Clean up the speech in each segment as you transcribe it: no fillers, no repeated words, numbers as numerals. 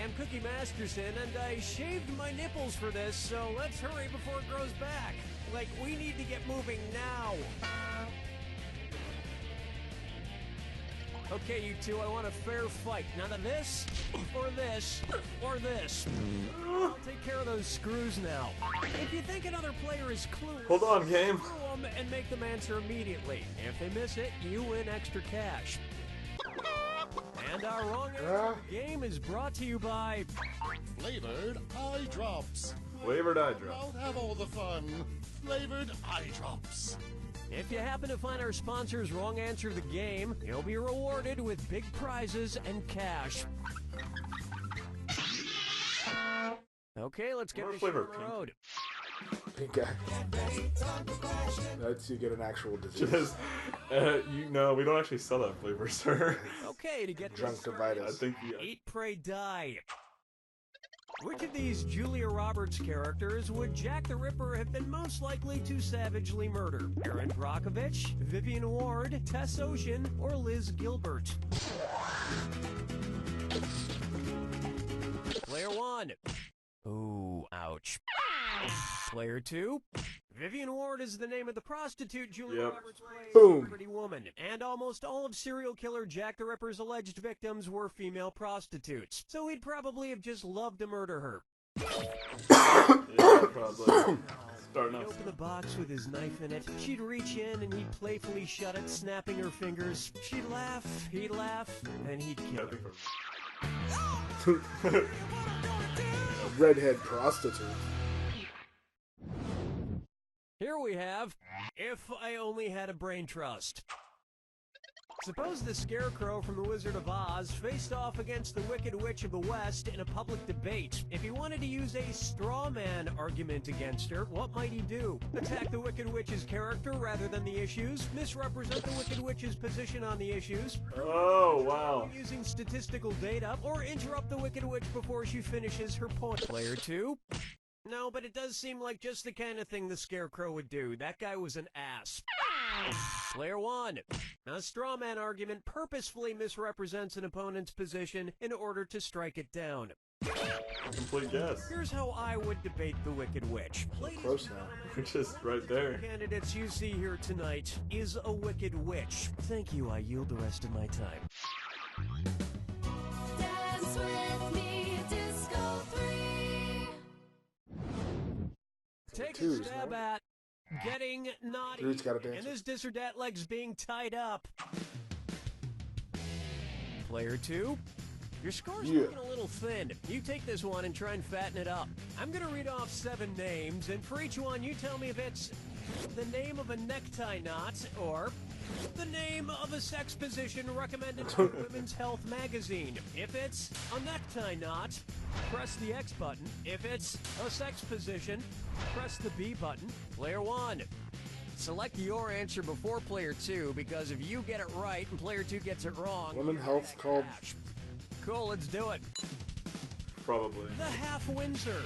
I'm Cookie Masterson, and I shaved my nipples for this, so let's hurry before it grows back. Like, we need to get moving now. Okay, you two, I want a fair fight. None of this, or this, or this. I'll take care of those screws now. If you think another player is clueless, Hold on, game. screw them and make them answer immediately. If they miss it, you win extra cash. And our wrong answer game is brought to you by Flavored eye drops. Flavored eye drops. Don't have all the fun. Flavored eye drops. If you happen to find our sponsor's wrong answer of the game, you'll be rewarded with big prizes and cash. Okay, let's get What this flavor? on the road. Pink eye. That's you get an actual disease. Just, we don't actually sell that flavor, sir. Okay, to get this Drunkivitis. I think Eat, Pray, Die. Which of these Julia Roberts characters would Jack the Ripper have been most likely to savagely murder? Erin Brockovich, Vivian Ward, Tess Ocean, or Liz Gilbert? Player 1. Ooh, ouch. Player 2. Vivian Ward is the name of the prostitute Julia Yep. Roberts plays Boom. in Pretty Woman. And almost all of serial killer Jack the Ripper's alleged victims were female prostitutes. So he'd probably have just loved to murder her. Yeah, probably. Starting He'd off. open the box with his knife in it. She'd reach in and he'd playfully shut it, snapping her fingers. She'd laugh, he'd laugh, and he'd I kill think her. Redhead prostitute. Here we have If I Only Had a Brain Trust. Suppose the Scarecrow from The Wizard of Oz faced off against the Wicked Witch of the West in a public debate. If he wanted to use a straw man argument against her, what might he do? Attack the Wicked Witch's character rather than the issues? Misrepresent the Wicked Witch's position on the issues? Oh, wow. Using statistical data? Or interrupt the Wicked Witch before she finishes her point? Player 2? No, but it does seem like just the kind of thing the Scarecrow would do. That guy was an ass. Player 1. A straw man argument purposefully misrepresents an opponent's position in order to strike it down. Complete guess. Here's how I would debate the Wicked Witch. Ladies Close now. Which is right there. candidates you see here tonight is a Wicked Witch. Thank you, I yield the rest of my time. Dance with me, Disco 3. Take a Twos, stab no? at getting naughty. Dude's gotta dance And with- his dis or dat legs being tied up. Player 2. Your score's Yeah. looking a little thin. You take this one and try and fatten it up. I'm going to read off 7 names, and for each one, you tell me if it's the name of a necktie knot or the name of a sex position recommended by Women's Health magazine. If it's a necktie knot, press the X button. If it's a sex position, press the B button. Player 1. Select your answer before player 2, because if you get it right and player 2 gets it wrong, Women Health called. cool, let's do it. Probably. The Half Windsor.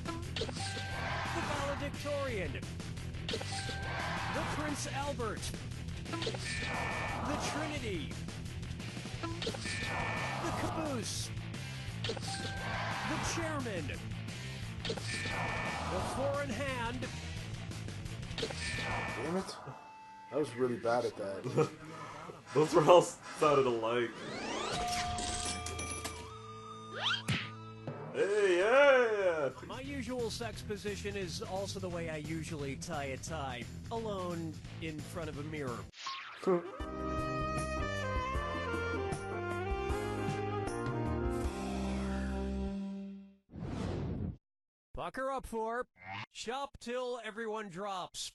The Valedictorian. The Prince Albert. The Trinity. The Caboose. The Chairman. The Four in Hand. Damn it. I was really bad at that. Those were all sounded alike. Hey, yeah! My usual sex position is also the way I usually tie a tie, alone in front of a mirror. Pucker up for shop till everyone drops.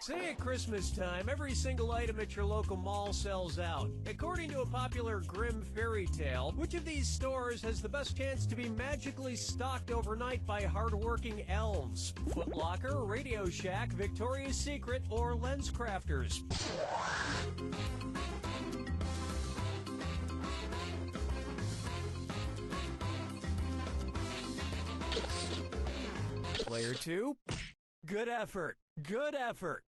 Say at Christmas time, every single item at your local mall sells out. According to a popular grim fairy tale, which of these stores has the best chance to be magically stocked overnight by hardworking elves? Foot Locker, Radio Shack, Victoria's Secret, or Lens Crafters? Player 2, good effort. Good effort.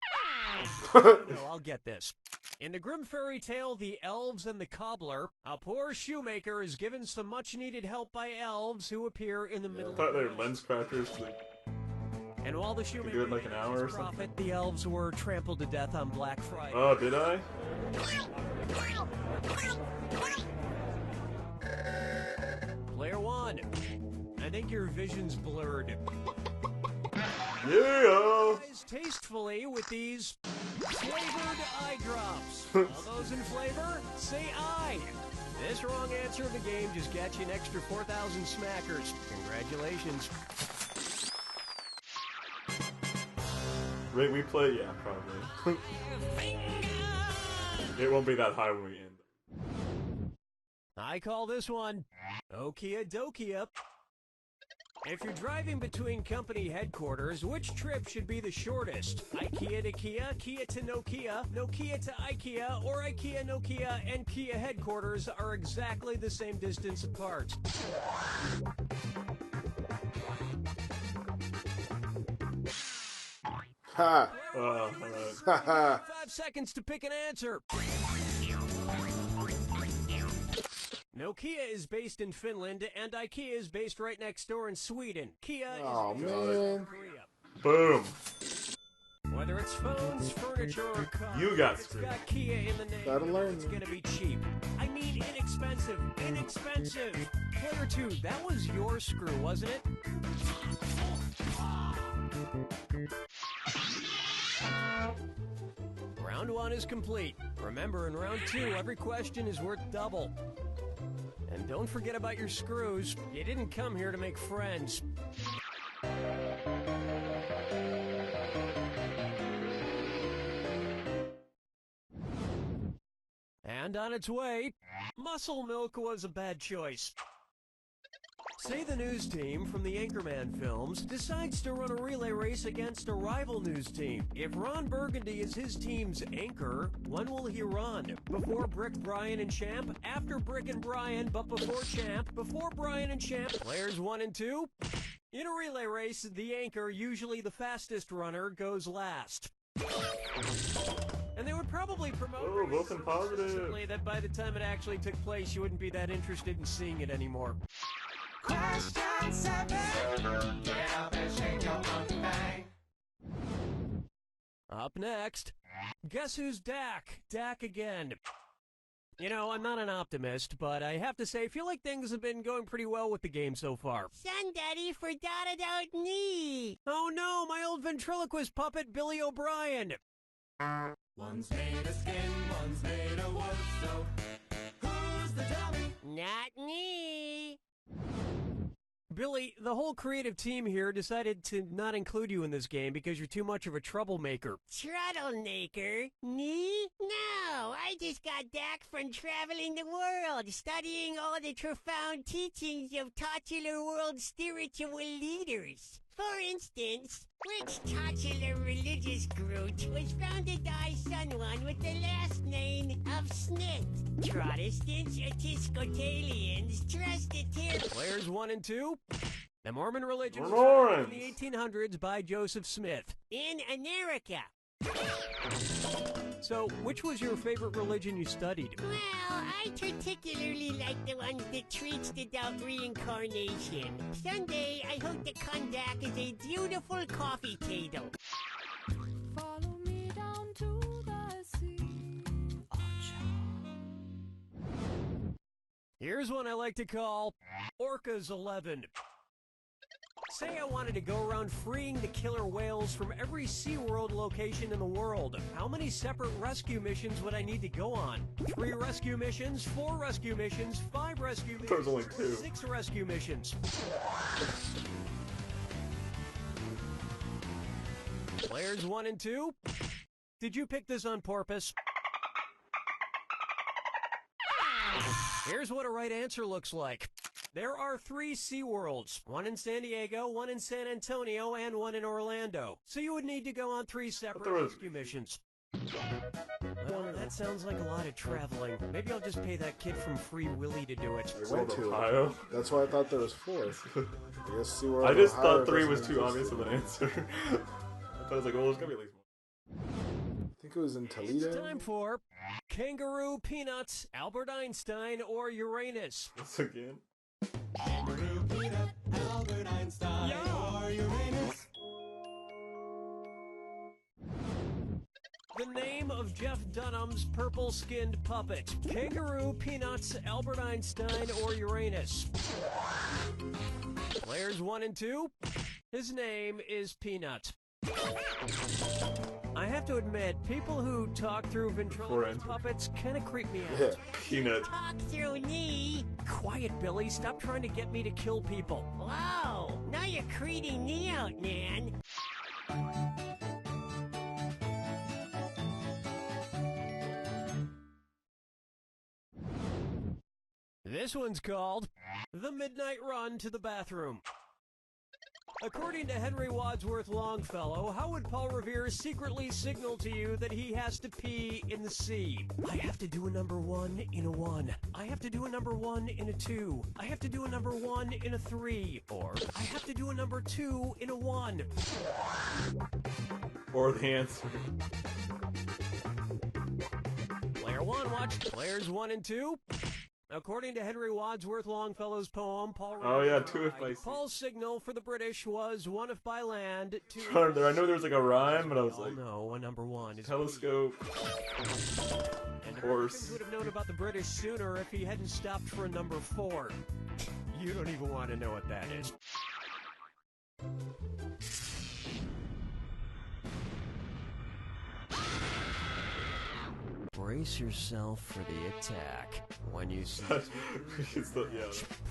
No, I'll get this. In the grim fairy tale, The Elves and the Cobbler, a poor shoemaker is given some much-needed help by elves who appear in the middle I thought of they the were lens crackers. And while the shoemaker do it in like an made hour his or something? profit, the elves were trampled to death on Black Friday. Oh, did I? Player 1. I think your vision's blurred. Yeah! Guys, tastefully with these flavored eye drops. All those in flavor, say aye. This wrong answer of the game just got you an extra 4,000 smackers. Congratulations. Right, we play? Yeah, probably. It won't be that high when we end. I call this one Okia Dokia. If you're driving between company headquarters, which trip should be the shortest? IKEA to Kia, Kia to Nokia, Nokia to IKEA, or IKEA, Nokia, and Kia headquarters are exactly the same distance apart. Ha! Alright. Ha ha! 5 seconds to pick an answer. Nokia is based in Finland, and IKEA is based right next door in Sweden. Kia Oh is based man. in Korea. Boom! Whether it's phones, furniture, or cars, You got it's screwed. got Kia in the name. Gotta learn. It's gonna be cheap. I mean inexpensive. Inexpensive. Player 2, that was your screw, wasn't it? Round 1 is complete. Remember, in round 2, every question is worth double. And don't forget about your screws. You didn't come here to make friends. And on its way, Muscle Milk was a bad choice. Say the news team from the Anchorman films decides to run a relay race against a rival news team. If Ron Burgundy is his team's anchor, when will he run? Before Brick, Brian, and Champ? After Brick and Brian, but before Champ? Before Brian and Champ? Players 1 and 2? In a relay race, the anchor, usually the fastest runner, goes last. And they would probably promote Oh, both in positive. consistently that by the time it actually took place, you wouldn't be that interested in seeing it anymore. Question 7. Get up and shake your monkey bang. Up next, guess who's Dak? Dak again. You know, I'm not an optimist, but I have to say, I feel like things have been going pretty well with the game so far. Son Daddy forgot about me. Oh no, my old ventriloquist puppet, Billy O'Brien. One's made of skin, one's made of wood, so who's the dummy? Not me. Billy, the whole creative team here decided to not include you in this game because you're too much of a troublemaker. Troublemaker? Me? No, I just got back from traveling the world, studying all the profound teachings of titular world spiritual leaders. For instance, which titular religious group was founded by someone with the last name of Smith? Protestants, Episcopalians, Presbyterians. Players 1 and 2? The Mormon religion was Mormons. founded in the 1800s by Joseph Smith. In America. So, which was your favorite religion you studied? Well, I particularly like the ones that treats about reincarnation. Someday, I hope to come back as a beautiful coffee table. Follow me down to the sea. Here's one I like to call Orcas 11. Say I wanted to go around freeing the killer whales from every SeaWorld location in the world. How many separate rescue missions would I need to go on? 3 rescue missions, 4 rescue missions, 5 rescue missions, There's only 2. 6 rescue missions. Players 1 and 2? Did you pick this on purpose? Here's what a right answer looks like. There are 3 SeaWorlds, one in San Diego, one in San Antonio, and one in Orlando. So you would need to go on 3 separate there was- rescue missions. Well, that sounds like a lot of traveling. Maybe I'll just pay that kid from Free Willy to do it. I went to Ohio. That's why I thought there was 4. I guess SeaWorld, I just Ohio thought 3 was doesn't too exist obvious of an anymore. answer. I thought it was like, well, there's gotta be at least one. I think think it was in It's Toledo. time for Kangaroo, Peanuts, Albert Einstein, or Uranus. Once again. Kangaroo, Peanut, Albert Einstein, Yeah. or Uranus. The name of Jeff Dunham's purple-skinned puppet. Kangaroo, Peanuts, Albert Einstein, or Uranus. Players 1 and 2. His name is Peanut. I have to admit, people who talk through ventriloquist entry. puppets kind of creep me out. Yeah. Peanut. Talk through me. Quiet, Billy. Stop trying to get me to kill people. Whoa, now you're creeping me out, man. This one's called The Midnight Run to the Bathroom. According to Henry Wadsworth Longfellow, how would Paul Revere secretly signal to you that he has to pee in the sea? I have to do a number 1 in a 1. I have to do a number 1 in a 2. I have to do a number 1 in a 3. Or I have to do a number 2 in a 1. Or the answer. Player 1 watched Players 1 and 2. According to Henry Wadsworth Longfellow's poem, Paul Oh, yeah, Revere 2 if cried, by sea. Paul's signal for the British was 1 if by land, 2 I know there was like a rhyme, but I was Oh like, no, a number 1 is telescope. And horse. Americans would have known about the British sooner if he hadn't stopped for a number 4. You don't even want to know what that is. Brace yourself for the attack. When you see It's the, yeah.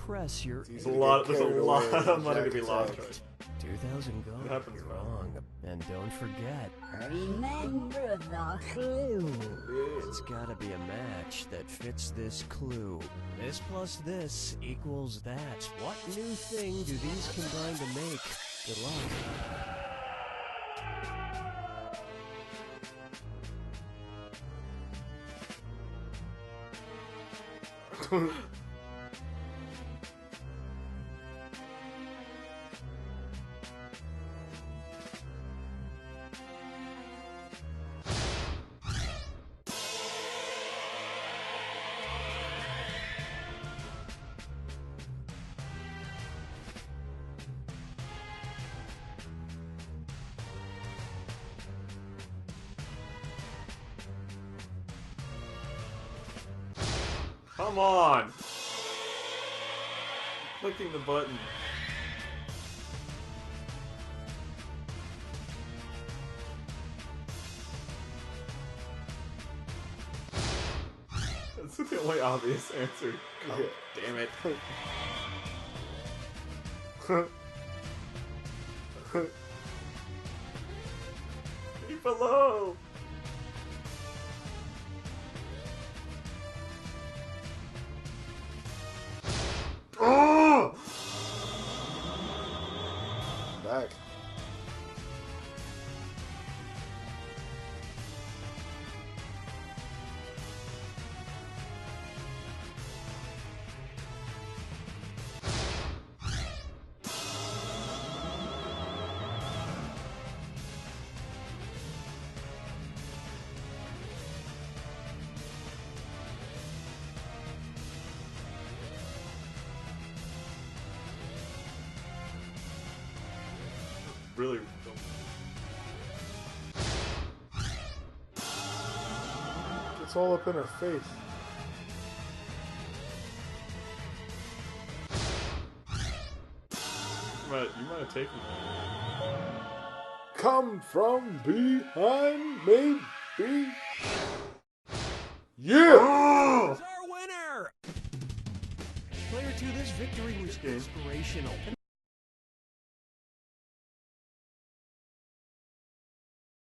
press your There's a lot Carried of away, money to be Jack lost. attacked. 2,000 gold. It happens, You're man. wrong. And don't forget, Remember the clue. it's gotta be a match that fits this clue. This plus this equals that. What new thing do these combine to make? Good luck. Come on! Clicking the button. That's the only obvious answer. Oh, damn it. Keep below! Oh! Back. Really. It's all up in her face. You might have taken that. Come from behind, maybe. Yeah! It's our winner! Player 2, this victory was inspirational.